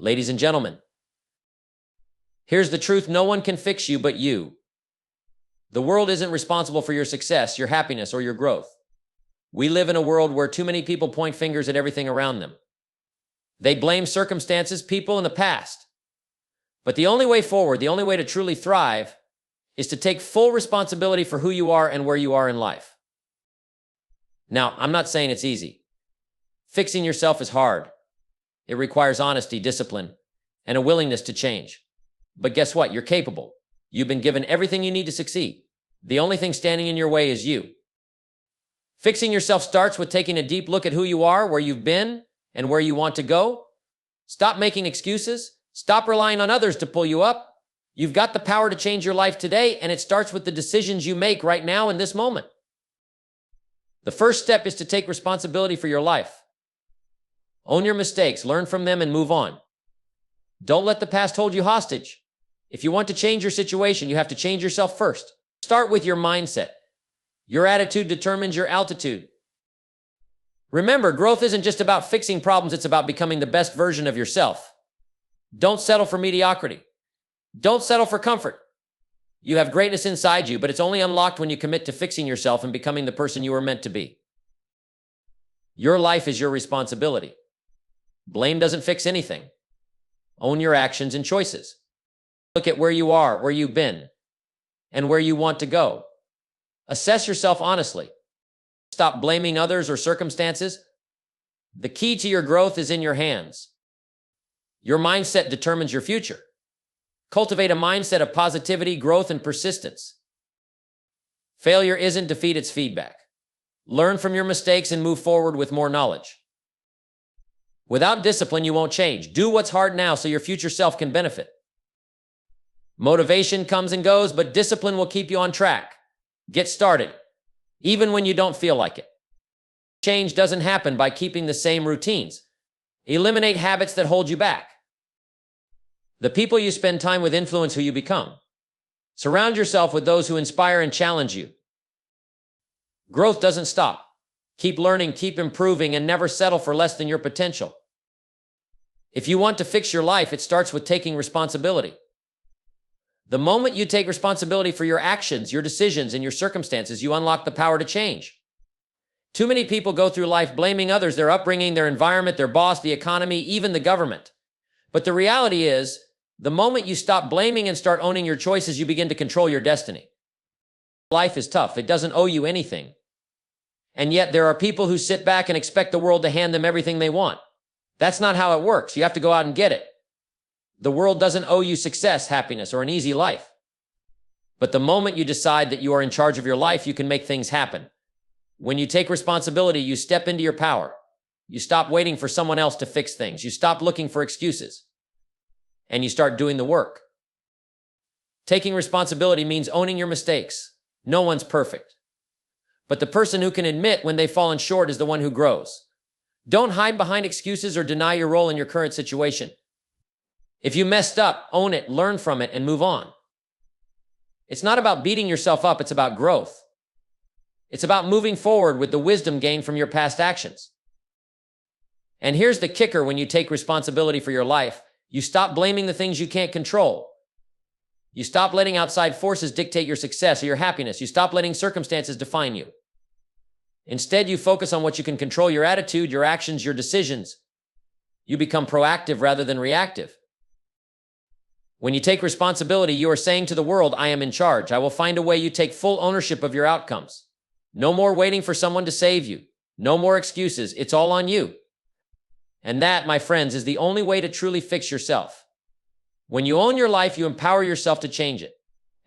Ladies and gentlemen, here's the truth. No one can fix you but you. The world isn't responsible for your success, your happiness, or your growth. We live in a world where too many people point fingers at everything around them. They blame circumstances, people in the past. But the only way forward, the only way to truly thrive, is to take full responsibility for who you are and where you are in life. Now, I'm not saying it's easy. Fixing yourself is hard. It requires honesty, discipline, and a willingness to change. But guess what? You're capable. You've been given everything you need to succeed. The only thing standing in your way is you. Fixing yourself starts with taking a deep look at who you are, where you've been, and where you want to go. Stop making excuses. Stop relying on others to pull you up. You've got the power to change your life today, and it starts with the decisions you make right now in this moment. The first step is to take responsibility for your life. Own your mistakes, learn from them, and move on. Don't let the past hold you hostage. If you want to change your situation, you have to change yourself first. Start with your mindset. Your attitude determines your altitude. Remember, growth isn't just about fixing problems, it's about becoming the best version of yourself. Don't settle for mediocrity. Don't settle for comfort. You have greatness inside you, but it's only unlocked when you commit to fixing yourself and becoming the person you were meant to be. Your life is your responsibility. Blame doesn't fix anything. Own your actions and choices. Look at where you are, where you've been, and where you want to go. Assess yourself honestly. Stop blaming others or circumstances. The key to your growth is in your hands. Your mindset determines your future. Cultivate a mindset of positivity, growth, and persistence. Failure isn't defeat, it's feedback. Learn from your mistakes and move forward with more knowledge. Without discipline, you won't change. Do what's hard now so your future self can benefit. Motivation comes and goes, but discipline will keep you on track. Get started, even when you don't feel like it. Change doesn't happen by keeping the same routines. Eliminate habits that hold you back. The people you spend time with influence who you become. Surround yourself with those who inspire and challenge you. Growth doesn't stop. Keep learning, keep improving, and never settle for less than your potential. If you want to fix your life, it starts with taking responsibility. The moment you take responsibility for your actions, your decisions, and your circumstances, you unlock the power to change. Too many people go through life blaming others, their upbringing, their environment, their boss, the economy, even the government. But the reality is, the moment you stop blaming and start owning your choices, you begin to control your destiny. Life is tough. It doesn't owe you anything. And yet there are people who sit back and expect the world to hand them everything they want. That's not how it works. You have to go out and get it. The world doesn't owe you success, happiness, or an easy life. But the moment you decide that you are in charge of your life, you can make things happen. When you take responsibility, you step into your power. You stop waiting for someone else to fix things. You stop looking for excuses. And you start doing the work. Taking responsibility means owning your mistakes. No one's perfect. But the person who can admit when they've fallen short is the one who grows. Don't hide behind excuses or deny your role in your current situation. If you messed up, own it, learn from it, and move on. It's not about beating yourself up, it's about growth. It's about moving forward with the wisdom gained from your past actions. And here's the kicker: when you take responsibility for your life, you stop blaming the things you can't control. You stop letting outside forces dictate your success or your happiness. You stop letting circumstances define you. Instead, you focus on what you can control: your attitude, your actions, your decisions. You become proactive rather than reactive. When you take responsibility, you are saying to the world, I am in charge. I will find a way. You take full ownership of your outcomes. No more waiting for someone to save you. No more excuses. It's all on you. And that, my friends, is the only way to truly fix yourself. When you own your life, you empower yourself to change it.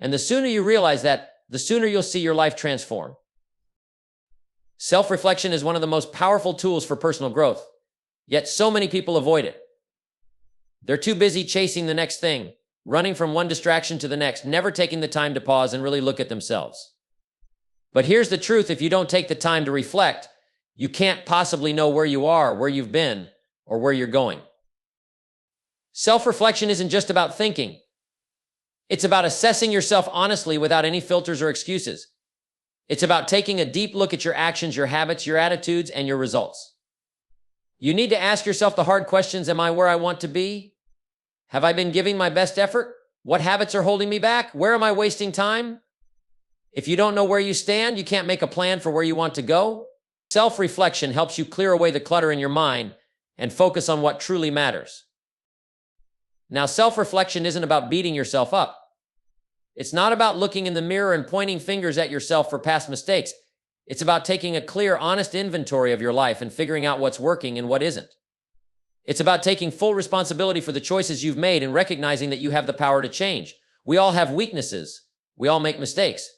And the sooner you realize that, the sooner you'll see your life transform. Self-reflection is one of the most powerful tools for personal growth, yet so many people avoid it. They're too busy chasing the next thing, running from one distraction to the next, never taking the time to pause and really look at themselves. But here's the truth: if you don't take the time to reflect, you can't possibly know where you are, where you've been, or where you're going. Self-reflection isn't just about thinking. It's about assessing yourself honestly without any filters or excuses. It's about taking a deep look at your actions, your habits, your attitudes, and your results. You need to ask yourself the hard questions: am I where I want to be? Have I been giving my best effort? What habits are holding me back? Where am I wasting time? If you don't know where you stand, you can't make a plan for where you want to go. Self-reflection helps you clear away the clutter in your mind and focus on what truly matters. Now, self-reflection isn't about beating yourself up. It's not about looking in the mirror and pointing fingers at yourself for past mistakes. It's about taking a clear, honest inventory of your life and figuring out what's working and what isn't. It's about taking full responsibility for the choices you've made and recognizing that you have the power to change. We all have weaknesses. We all make mistakes.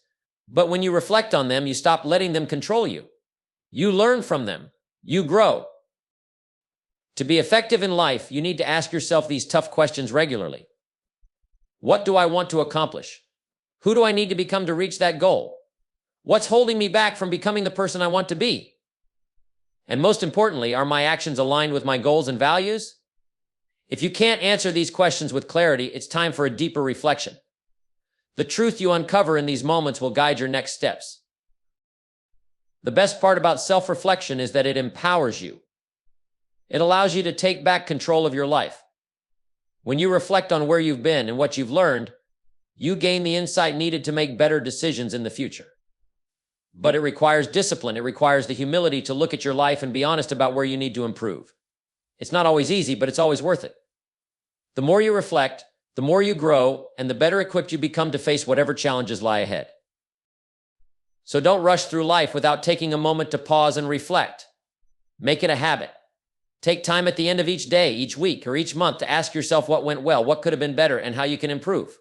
But when you reflect on them, you stop letting them control you. You learn from them. You grow. To be effective in life, you need to ask yourself these tough questions regularly. What do I want to accomplish? Who do I need to become to reach that goal? What's holding me back from becoming the person I want to be? And most importantly, are my actions aligned with my goals and values? If you can't answer these questions with clarity, it's time for a deeper reflection. The truth you uncover in these moments will guide your next steps. The best part about self-reflection is that it empowers you. It allows you to take back control of your life. When you reflect on where you've been and what you've learned, you gain the insight needed to make better decisions in the future. But it requires discipline. It requires the humility to look at your life and be honest about where you need to improve. It's not always easy, but it's always worth it. The more you reflect, the more you grow, and the better equipped you become to face whatever challenges lie ahead. So don't rush through life without taking a moment to pause and reflect. Make it a habit. Take time at the end of each day, each week, or each month to ask yourself what went well, what could have been better, and how you can improve.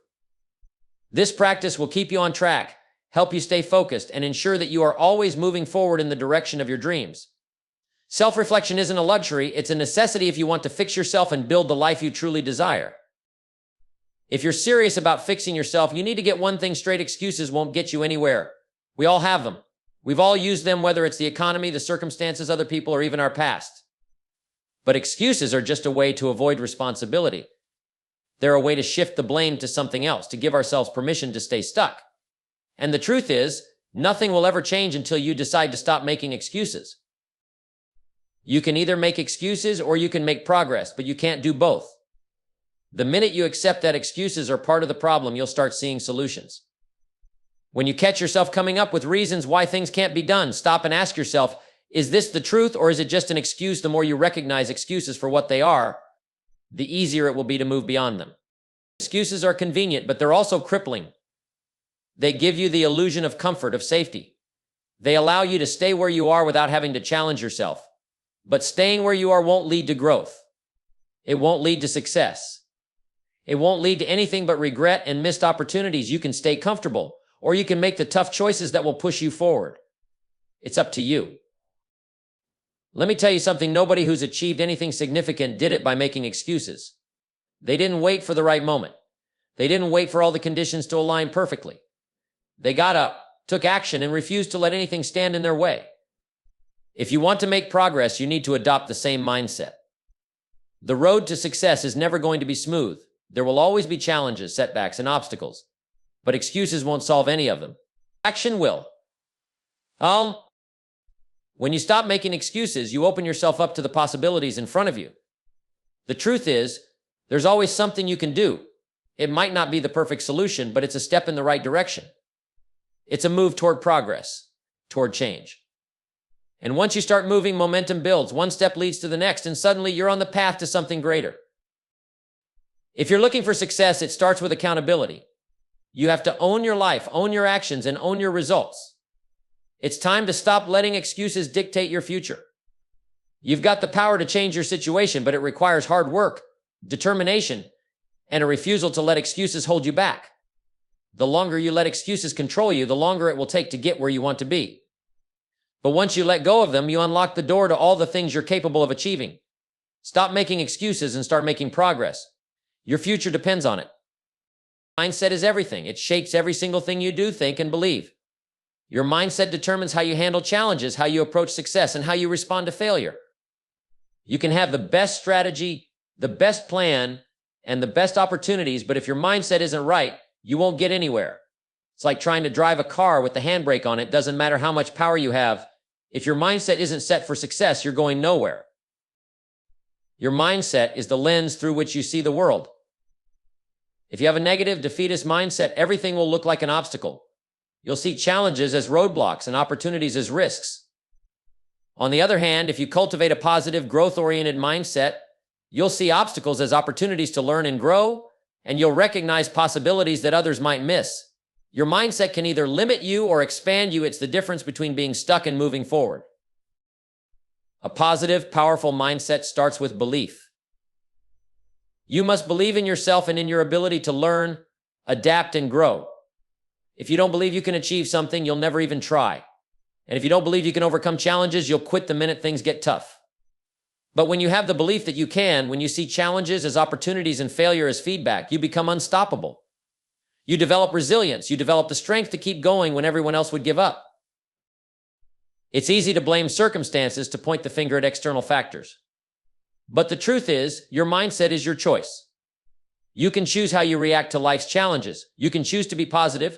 This practice will keep you on track, help you stay focused, and ensure that you are always moving forward in the direction of your dreams. Self-reflection isn't a luxury, it's a necessity if you want to fix yourself and build the life you truly desire. If you're serious about fixing yourself, you need to get one thing straight: excuses won't get you anywhere. We all have them. We've all used them, whether it's the economy, the circumstances, other people, or even our past. But excuses are just a way to avoid responsibility. They're a way to shift the blame to something else, to give ourselves permission to stay stuck. And the truth is, nothing will ever change until you decide to stop making excuses. You can either make excuses or you can make progress, but you can't do both. The minute you accept that excuses are part of the problem, you'll start seeing solutions. When you catch yourself coming up with reasons why things can't be done, stop and ask yourself, is this the truth or is it just an excuse? The more you recognize excuses for what they are, the easier it will be to move beyond them. Excuses are convenient, but they're also crippling. They give you the illusion of comfort, of safety. They allow you to stay where you are without having to challenge yourself. But staying where you are won't lead to growth. It won't lead to success. It won't lead to anything but regret and missed opportunities. You can stay comfortable, or you can make the tough choices that will push you forward. It's up to you. Let me tell you something, nobody who's achieved anything significant did it by making excuses. They didn't wait for the right moment. They didn't wait for all the conditions to align perfectly. They got up, took action, and refused to let anything stand in their way. If you want to make progress, you need to adopt the same mindset. The road to success is never going to be smooth. There will always be challenges, setbacks, and obstacles. But excuses won't solve any of them. Action will. When you stop making excuses, you open yourself up to the possibilities in front of you. The truth is, there's always something you can do. It might not be the perfect solution, but it's a step in the right direction. It's a move toward progress, toward change. And once you start moving, momentum builds. One step leads to the next, and suddenly you're on the path to something greater. If you're looking for success, it starts with accountability. You have to own your life, own your actions, and own your results. It's time to stop letting excuses dictate your future. You've got the power to change your situation, but it requires hard work, determination, and a refusal to let excuses hold you back. The longer you let excuses control you, the longer it will take to get where you want to be. But once you let go of them, you unlock the door to all the things you're capable of achieving. Stop making excuses and start making progress. Your future depends on it. Mindset is everything. It shapes every single thing you do, think, and believe. Your mindset determines how you handle challenges, how you approach success, and how you respond to failure. You can have the best strategy, the best plan, and the best opportunities, but if your mindset isn't right, you won't get anywhere. It's like trying to drive a car with the handbrake on it. Doesn't matter how much power you have. If your mindset isn't set for success, you're going nowhere. Your mindset is the lens through which you see the world. If you have a negative, defeatist mindset, everything will look like an obstacle. You'll see challenges as roadblocks and opportunities as risks. On the other hand, if you cultivate a positive, growth-oriented mindset, you'll see obstacles as opportunities to learn and grow, and you'll recognize possibilities that others might miss. Your mindset can either limit you or expand you. It's the difference between being stuck and moving forward. A positive, powerful mindset starts with belief. You must believe in yourself and in your ability to learn, adapt, and grow. If you don't believe you can achieve something, you'll never even try. And if you don't believe you can overcome challenges, you'll quit the minute things get tough. But when you have the belief that you can, when you see challenges as opportunities and failure as feedback, you become unstoppable. You develop resilience. You develop the strength to keep going when everyone else would give up. It's easy to blame circumstances, to point the finger at external factors. But the truth is, your mindset is your choice. You can choose how you react to life's challenges. You can choose to be positive,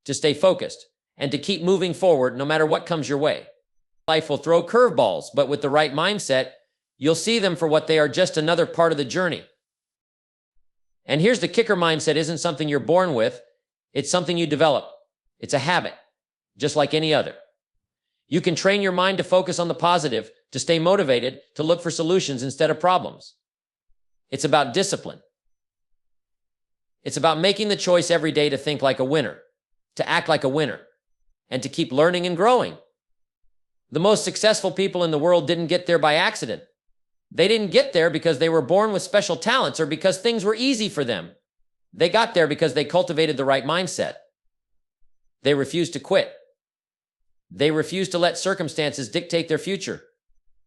to stay focused, and to keep moving forward no matter what comes your way. Life will throw curveballs, but with the right mindset, you'll see them for what they are, just another part of the journey. And here's the kicker: mindset isn't something you're born with. It's something you develop. It's a habit, just like any other. You can train your mind to focus on the positive, to stay motivated, to look for solutions instead of problems. It's about discipline. It's about making the choice every day to think like a winner, to act like a winner, and to keep learning and growing. The most successful people in the world didn't get there by accident. They didn't get there because they were born with special talents or because things were easy for them. They got there because they cultivated the right mindset. They refused to quit. They refused to let circumstances dictate their future.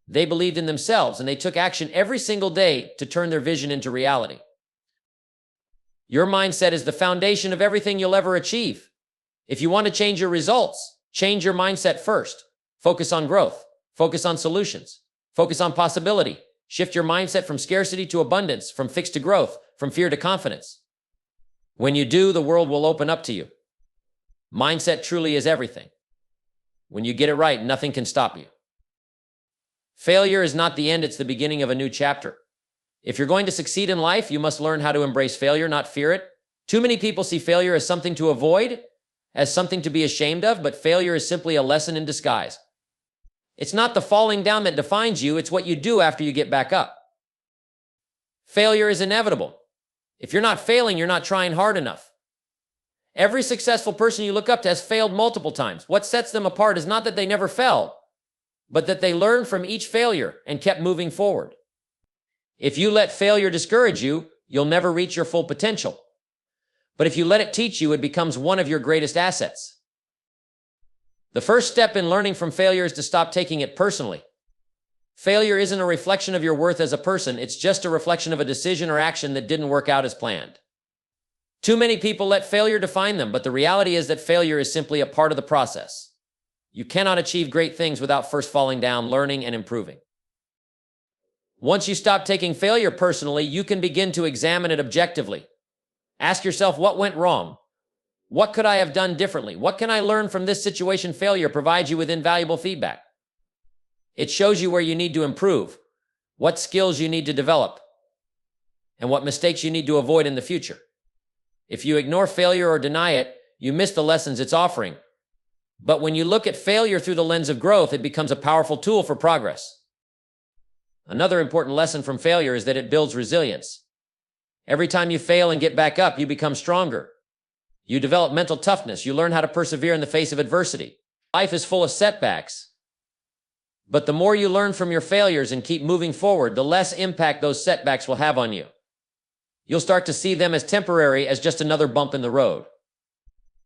They believed in themselves, and they took action every single day to turn their vision into reality. Your mindset is the foundation of everything you'll ever achieve. If you want to change your results, change your mindset first. Focus on growth. Focus on solutions. Focus on possibility. Shift your mindset from scarcity to abundance, from fixed to growth, from fear to confidence. When you do, the world will open up to you. Mindset truly is everything. When you get it right, nothing can stop you. Failure is not the end, it's the beginning of a new chapter. If you're going to succeed in life, you must learn how to embrace failure, not fear it. Too many people see failure as something to avoid, as something to be ashamed of, but failure is simply a lesson in disguise. It's not the falling down that defines you, it's what you do after you get back up. Failure is inevitable. If you're not failing, you're not trying hard enough. Every successful person you look up to has failed multiple times. What sets them apart is not that they never fell, but that they learned from each failure and kept moving forward. If you let failure discourage you, you'll never reach your full potential. But if you let it teach you, it becomes one of your greatest assets. The first step in learning from failure is to stop taking it personally. Failure isn't a reflection of your worth as a person, it's just a reflection of a decision or action that didn't work out as planned. Too many people let failure define them, but the reality is that failure is simply a part of the process. You cannot achieve great things without first falling down, learning, and improving. Once you stop taking failure personally, you can begin to examine it objectively. Ask yourself, what went wrong? What could I have done differently? What can I learn from this situation? Failure provides you with invaluable feedback. It shows you where you need to improve, what skills you need to develop, and what mistakes you need to avoid in the future. If you ignore failure or deny it, you miss the lessons it's offering. But when you look at failure through the lens of growth, it becomes a powerful tool for progress. Another important lesson from failure is that it builds resilience. Every time you fail and get back up, you become stronger. You develop mental toughness. You learn how to persevere in the face of adversity. Life is full of setbacks. But the more you learn from your failures and keep moving forward, the less impact those setbacks will have on you. You'll start to see them as temporary, as just another bump in the road.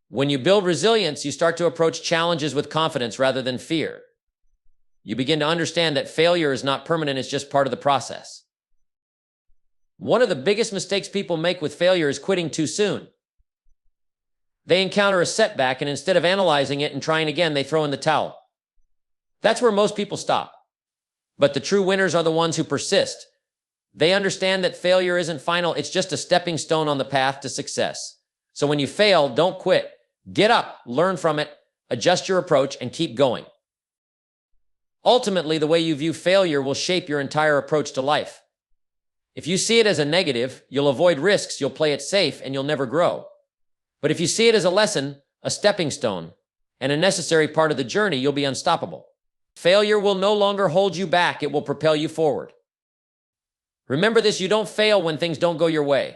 When you build resilience, you start to approach challenges with confidence rather than fear. You begin to understand that failure is not permanent, it's just part of the process. One of the biggest mistakes people make with failure is quitting too soon. They encounter a setback, and instead of analyzing it and trying again, they throw in the towel. That's where most people stop. But the true winners are the ones who persist. They understand that failure isn't final, it's just a stepping stone on the path to success. So when you fail, don't quit. Get up, learn from it, adjust your approach, and keep going. Ultimately, the way you view failure will shape your entire approach to life. If you see it as a negative, you'll avoid risks, you'll play it safe, and you'll never grow. But if you see it as a lesson, a stepping stone, and a necessary part of the journey, you'll be unstoppable. Failure will no longer hold you back, it will propel you forward. Remember this, you don't fail when things don't go your way.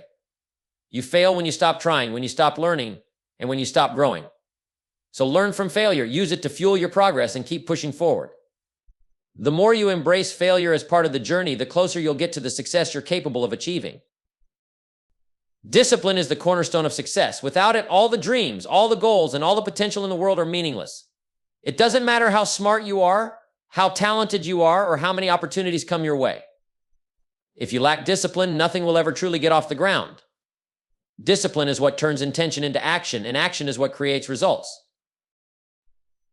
You fail when you stop trying, when you stop learning, and when you stop growing. So learn from failure, use it to fuel your progress, and keep pushing forward. The more you embrace failure as part of the journey, the closer you'll get to the success you're capable of achieving. Discipline is the cornerstone of success. Without it, all the dreams, all the goals, and all the potential in the world are meaningless. It doesn't matter how smart you are, how talented you are, or how many opportunities come your way. If you lack discipline, nothing will ever truly get off the ground. Discipline is what turns intention into action, and action is what creates results.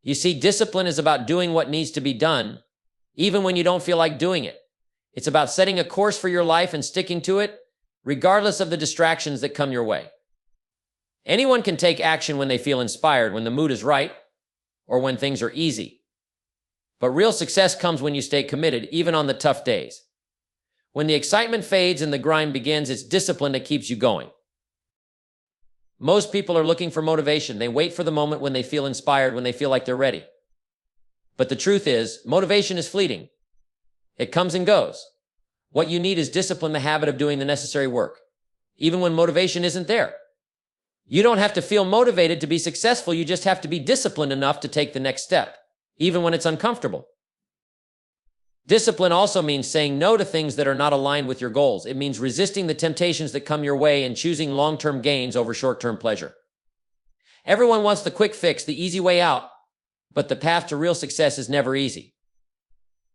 You see, discipline is about doing what needs to be done, even when you don't feel like doing it. It's about setting a course for your life and sticking to it, regardless of the distractions that come your way. Anyone can take action when they feel inspired, when the mood is right, or when things are easy. But real success comes when you stay committed, even on the tough days. When the excitement fades and the grind begins, it's discipline that keeps you going. Most people are looking for motivation. They wait for the moment when they feel inspired, when they feel like they're ready. But the truth is, motivation is fleeting. It comes and goes. What you need is discipline, the habit of doing the necessary work, even when motivation isn't there. You don't have to feel motivated to be successful. You just have to be disciplined enough to take the next step, even when it's uncomfortable. Discipline also means saying no to things that are not aligned with your goals. It means resisting the temptations that come your way and choosing long-term gains over short-term pleasure. Everyone wants the quick fix, the easy way out, but the path to real success is never easy.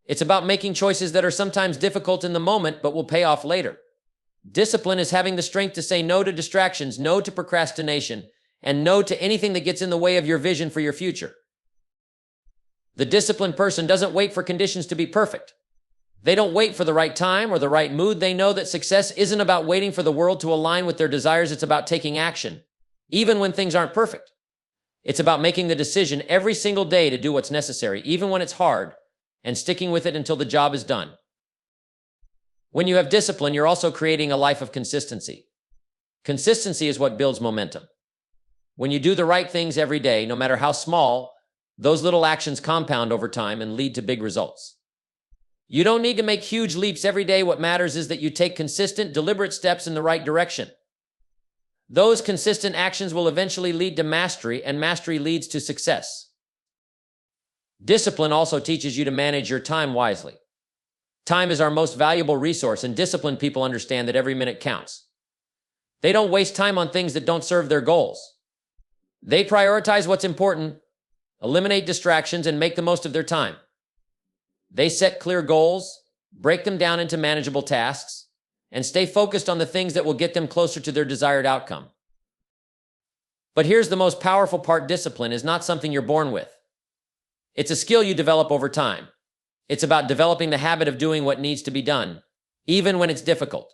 It's about making choices that are sometimes difficult in the moment, but will pay off later. Discipline is having the strength to say no to distractions, no to procrastination, and no to anything that gets in the way of your vision for your future. The disciplined person doesn't wait for conditions to be perfect. They don't wait for the right time or the right mood. They know that success isn't about waiting for the world to align with their desires. It's about taking action, even when things aren't perfect. It's about making the decision every single day to do what's necessary, even when it's hard, and sticking with it until the job is done. When you have discipline, you're also creating a life of consistency. Consistency is what builds momentum. When you do the right things every day, no matter how small, those little actions compound over time and lead to big results. You don't need to make huge leaps every day. What matters is that you take consistent, deliberate steps in the right direction. Those consistent actions will eventually lead to mastery, and mastery leads to success. Discipline also teaches you to manage your time wisely. Time is our most valuable resource, and disciplined people understand that every minute counts. They don't waste time on things that don't serve their goals. They prioritize what's important, eliminate distractions, and make the most of their time. They set clear goals, break them down into manageable tasks, and stay focused on the things that will get them closer to their desired outcome. But here's the most powerful part: discipline is not something you're born with. It's a skill you develop over time. It's about developing the habit of doing what needs to be done, even when it's difficult.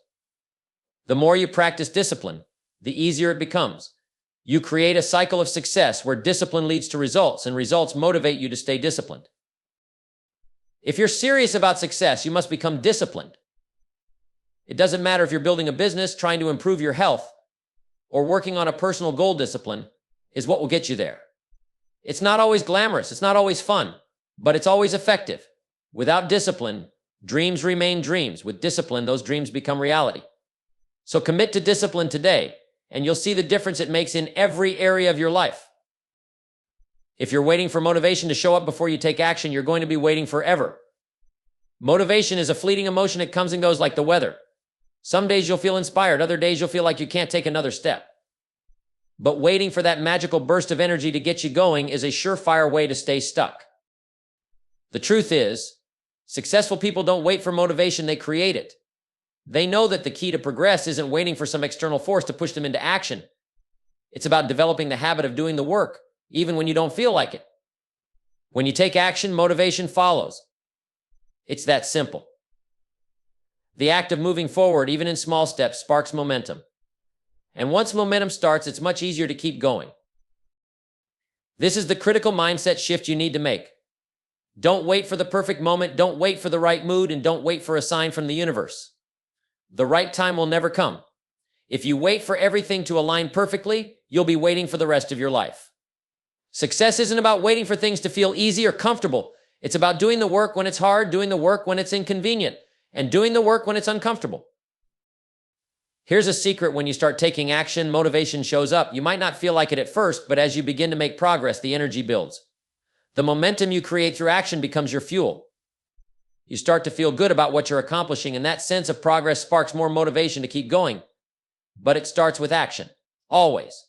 The more you practice discipline, the easier it becomes. You create a cycle of success where discipline leads to results, and results motivate you to stay disciplined. If you're serious about success, you must become disciplined. It doesn't matter if you're building a business, trying to improve your health, or working on a personal goal. Discipline is what will get you there. It's not always glamorous, it's not always fun, but it's always effective. Without discipline, dreams remain dreams. With discipline, those dreams become reality. So commit to discipline today, and you'll see the difference it makes in every area of your life. If you're waiting for motivation to show up before you take action, you're going to be waiting forever. Motivation is a fleeting emotion. It comes and goes like the weather. Some days you'll feel inspired, other days you'll feel like you can't take another step. But waiting for that magical burst of energy to get you going is a surefire way to stay stuck. The truth is, successful people don't wait for motivation, they create it. They know that the key to progress isn't waiting for some external force to push them into action. It's about developing the habit of doing the work, even when you don't feel like it. When you take action, motivation follows. It's that simple. The act of moving forward, even in small steps, sparks momentum. And once momentum starts, it's much easier to keep going. This is the critical mindset shift you need to make. Don't wait for the perfect moment, don't wait for the right mood, and don't wait for a sign from the universe. The right time will never come. If you wait for everything to align perfectly, you'll be waiting for the rest of your life. Success isn't about waiting for things to feel easy or comfortable. It's about doing the work when it's hard, doing the work when it's inconvenient, and doing the work when it's uncomfortable. Here's a secret: when you start taking action, motivation shows up. You might not feel like it at first, but as you begin to make progress, the energy builds. The momentum you create through action becomes your fuel. You start to feel good about what you're accomplishing, and that sense of progress sparks more motivation to keep going. But it starts with action. Always.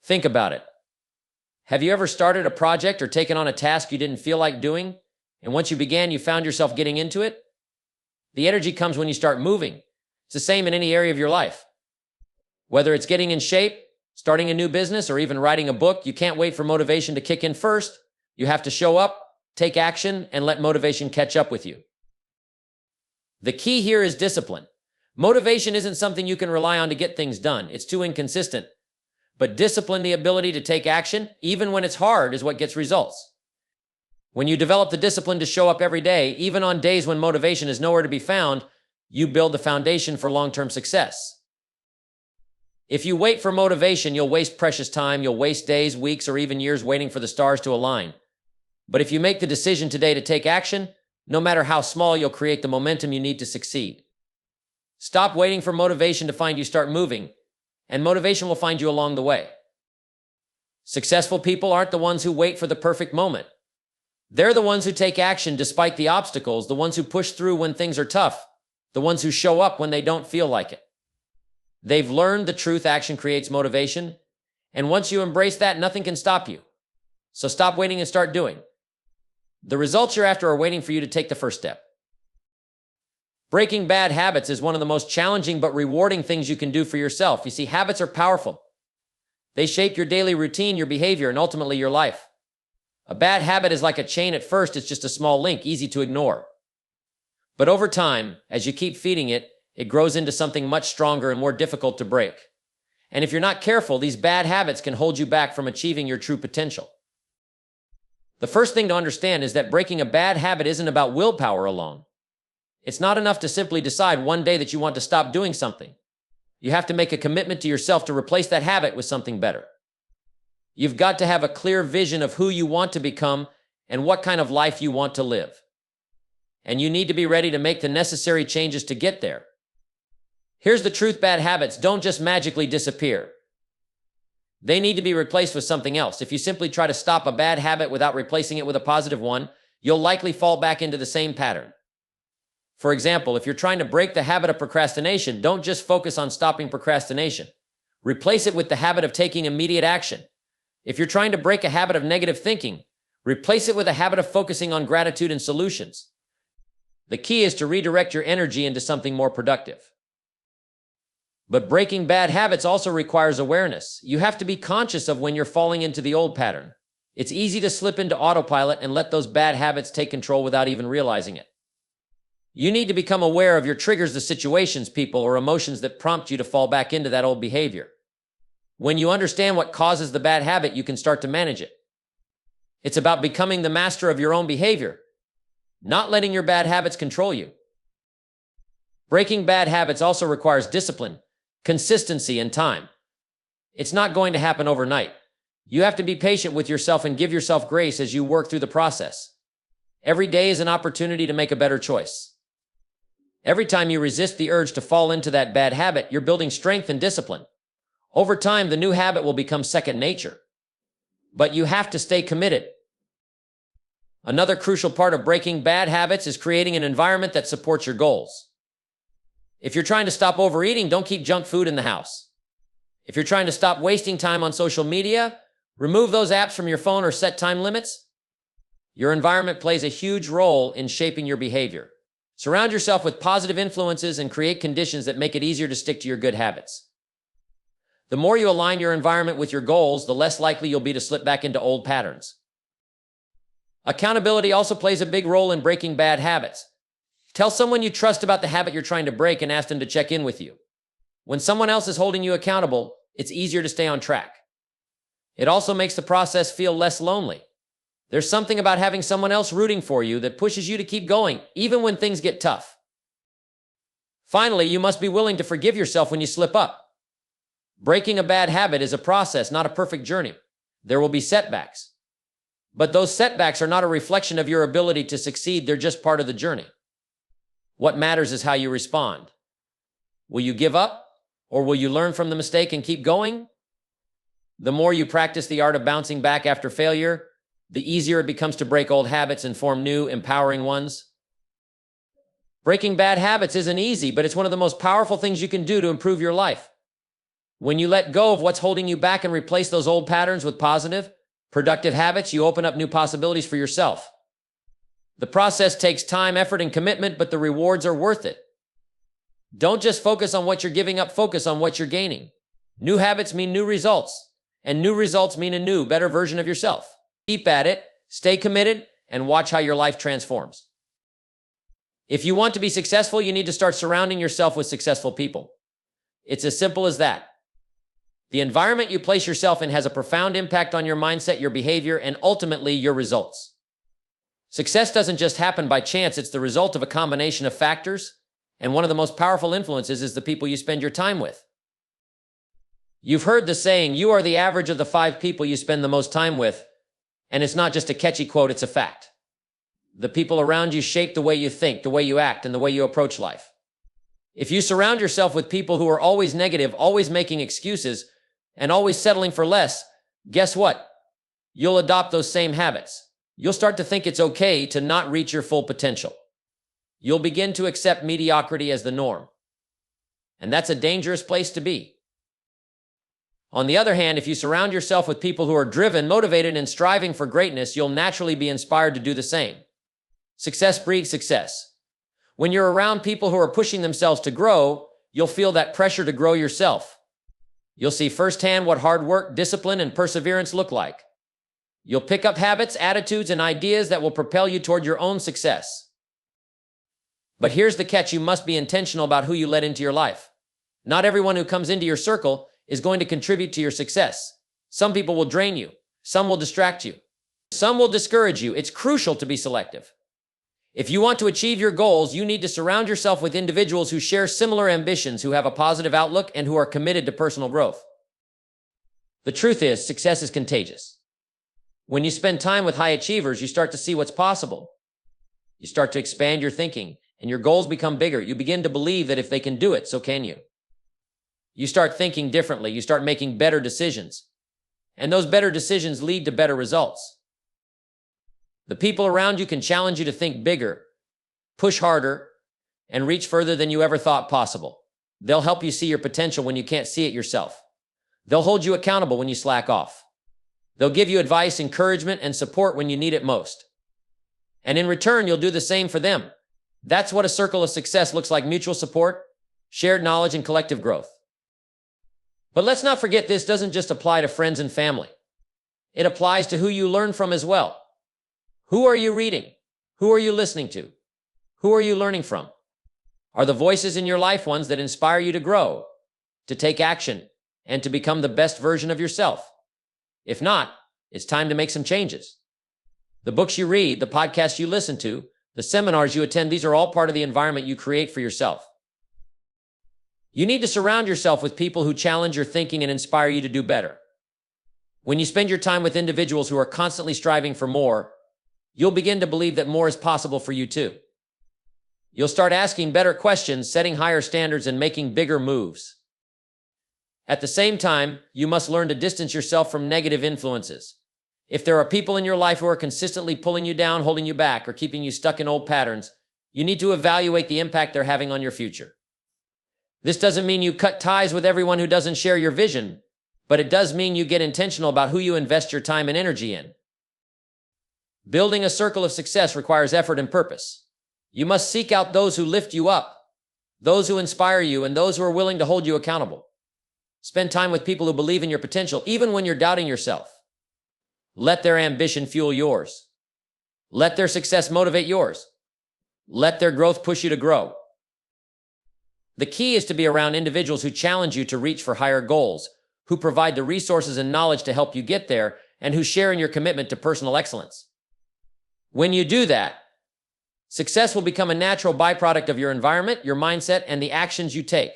Think about it. Have you ever started a project or taken on a task you didn't feel like doing, and once you began, you found yourself getting into it? The energy comes when you start moving. It's the same in any area of your life. Whether it's getting in shape, starting a new business, or even writing a book, you can't wait for motivation to kick in first. You have to show up, take action, and let motivation catch up with you. The key here is discipline. Motivation isn't something you can rely on to get things done. It's too inconsistent. But discipline, the ability to take action, even when it's hard, is what gets results. When you develop the discipline to show up every day, even on days when motivation is nowhere to be found, you build the foundation for long-term success. If you wait for motivation, you'll waste precious time. You'll waste days, weeks, or even years waiting for the stars to align. But if you make the decision today to take action, no matter how small, you'll create the momentum you need to succeed. Stop waiting for motivation to find you, start moving, and motivation will find you along the way. Successful people aren't the ones who wait for the perfect moment. They're the ones who take action despite the obstacles, the ones who push through when things are tough, the ones who show up when they don't feel like it. They've learned the truth: action creates motivation, and once you embrace that, nothing can stop you. So stop waiting and start doing. The results you're after are waiting for you to take the first step. Breaking bad habits is one of the most challenging but rewarding things you can do for yourself. You see, habits are powerful. They shape your daily routine, your behavior, and ultimately your life. A bad habit is like a chain. At first, it's just a small link, easy to ignore. But over time, as you keep feeding it, it grows into something much stronger and more difficult to break. And if you're not careful, these bad habits can hold you back from achieving your true potential. The first thing to understand is that breaking a bad habit isn't about willpower alone. It's not enough to simply decide one day that you want to stop doing something. You have to make a commitment to yourself to replace that habit with something better. You've got to have a clear vision of who you want to become and what kind of life you want to live. And you need to be ready to make the necessary changes to get there. Here's the truth: bad habits don't just magically disappear. They need to be replaced with something else. If you simply try to stop a bad habit without replacing it with a positive one, you'll likely fall back into the same pattern. For example, if you're trying to break the habit of procrastination, don't just focus on stopping procrastination. Replace it with the habit of taking immediate action. If you're trying to break a habit of negative thinking, replace it with a habit of focusing on gratitude and solutions. The key is to redirect your energy into something more productive. But breaking bad habits also requires awareness. You have to be conscious of when you're falling into the old pattern. It's easy to slip into autopilot and let those bad habits take control without even realizing it. You need to become aware of your triggers, the situations, people, or emotions that prompt you to fall back into that old behavior. When you understand what causes the bad habit, you can start to manage it. It's about becoming the master of your own behavior, not letting your bad habits control you. Breaking bad habits also requires discipline, consistency, and time. It's not going to happen overnight. You have to be patient with yourself and give yourself grace as you work through the process. Every day is an opportunity to make a better choice. Every time you resist the urge to fall into that bad habit, you're building strength and discipline. Over time, the new habit will become second nature. But you have to stay committed. Another crucial part of breaking bad habits is creating an environment that supports your goals. If you're trying to stop overeating, don't keep junk food in the house. If you're trying to stop wasting time on social media, remove those apps from your phone or set time limits. Your environment plays a huge role in shaping your behavior. Surround yourself with positive influences and create conditions that make it easier to stick to your good habits. The more you align your environment with your goals, the less likely you'll be to slip back into old patterns. Accountability also plays a big role in breaking bad habits. Tell someone you trust about the habit you're trying to break and ask them to check in with you. When someone else is holding you accountable, it's easier to stay on track. It also makes the process feel less lonely. There's something about having someone else rooting for you that pushes you to keep going, even when things get tough. Finally, you must be willing to forgive yourself when you slip up. Breaking a bad habit is a process, not a perfect journey. There will be setbacks. But those setbacks are not a reflection of your ability to succeed, they're just part of the journey. What matters is how you respond. Will you give up, or will you learn from the mistake and keep going? The more you practice the art of bouncing back after failure, the easier it becomes to break old habits and form new, empowering ones. Breaking bad habits isn't easy, but it's one of the most powerful things you can do to improve your life. When you let go of what's holding you back and replace those old patterns with positive, productive habits, you open up new possibilities for yourself. The process takes time, effort, and commitment, but the rewards are worth it. Don't just focus on what you're giving up, focus on what you're gaining. New habits mean new results, and new results mean a new, better version of yourself. Keep at it, stay committed, and watch how your life transforms. If you want to be successful, you need to start surrounding yourself with successful people. It's as simple as that. The environment you place yourself in has a profound impact on your mindset, your behavior, and ultimately your results. Success doesn't just happen by chance, it's the result of a combination of factors, and one of the most powerful influences is the people you spend your time with. You've heard the saying, you are the average of the 5 people you spend the most time with, and it's not just a catchy quote, it's a fact. The people around you shape the way you think, the way you act, and the way you approach life. If you surround yourself with people who are always negative, always making excuses, and always settling for less, guess what? You'll adopt those same habits. You'll start to think it's okay to not reach your full potential. You'll begin to accept mediocrity as the norm. And that's a dangerous place to be. On the other hand, if you surround yourself with people who are driven, motivated, and striving for greatness, you'll naturally be inspired to do the same. Success breeds success. When you're around people who are pushing themselves to grow, you'll feel that pressure to grow yourself. You'll see firsthand what hard work, discipline, and perseverance look like. You'll pick up habits, attitudes, and ideas that will propel you toward your own success. But here's the catch, you must be intentional about who you let into your life. Not everyone who comes into your circle is going to contribute to your success. Some people will drain you. Some will distract you. Some will discourage you. It's crucial to be selective. If you want to achieve your goals, you need to surround yourself with individuals who share similar ambitions, who have a positive outlook, and who are committed to personal growth. The truth is, success is contagious. When you spend time with high achievers, you start to see what's possible. You start to expand your thinking, and your goals become bigger. You begin to believe that if they can do it, so can you. You start thinking differently. You start making better decisions. And those better decisions lead to better results. The people around you can challenge you to think bigger, push harder, and reach further than you ever thought possible. They'll help you see your potential when you can't see it yourself. They'll hold you accountable when you slack off. They'll give you advice, encouragement, and support when you need it most. And in return, you'll do the same for them. That's what a circle of success looks like: mutual support, shared knowledge, and collective growth. But let's not forget, this doesn't just apply to friends and family. It applies to who you learn from as well. Who are you reading? Who are you listening to? Who are you learning from? Are the voices in your life ones that inspire you to grow, to take action, and to become the best version of yourself? If not, it's time to make some changes. The books you read, the podcasts you listen to, the seminars you attend, these are all part of the environment you create for yourself. You need to surround yourself with people who challenge your thinking and inspire you to do better. When you spend your time with individuals who are constantly striving for more, you'll begin to believe that more is possible for you too. You'll start asking better questions, setting higher standards, and making bigger moves. At the same time, you must learn to distance yourself from negative influences. If there are people in your life who are consistently pulling you down, holding you back, or keeping you stuck in old patterns, you need to evaluate the impact they're having on your future. This doesn't mean you cut ties with everyone who doesn't share your vision, but it does mean you get intentional about who you invest your time and energy in. Building a circle of success requires effort and purpose. You must seek out those who lift you up, those who inspire you, and those who are willing to hold you accountable. Spend time with people who believe in your potential, even when you're doubting yourself. Let their ambition fuel yours. Let their success motivate yours. Let their growth push you to grow. The key is to be around individuals who challenge you to reach for higher goals, who provide the resources and knowledge to help you get there, and who share in your commitment to personal excellence. When you do that, Success will become a natural byproduct of your environment, your mindset, and the actions you take.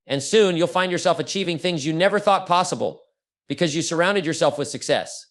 And soon you'll find yourself achieving things you never thought possible because you surrounded yourself with success.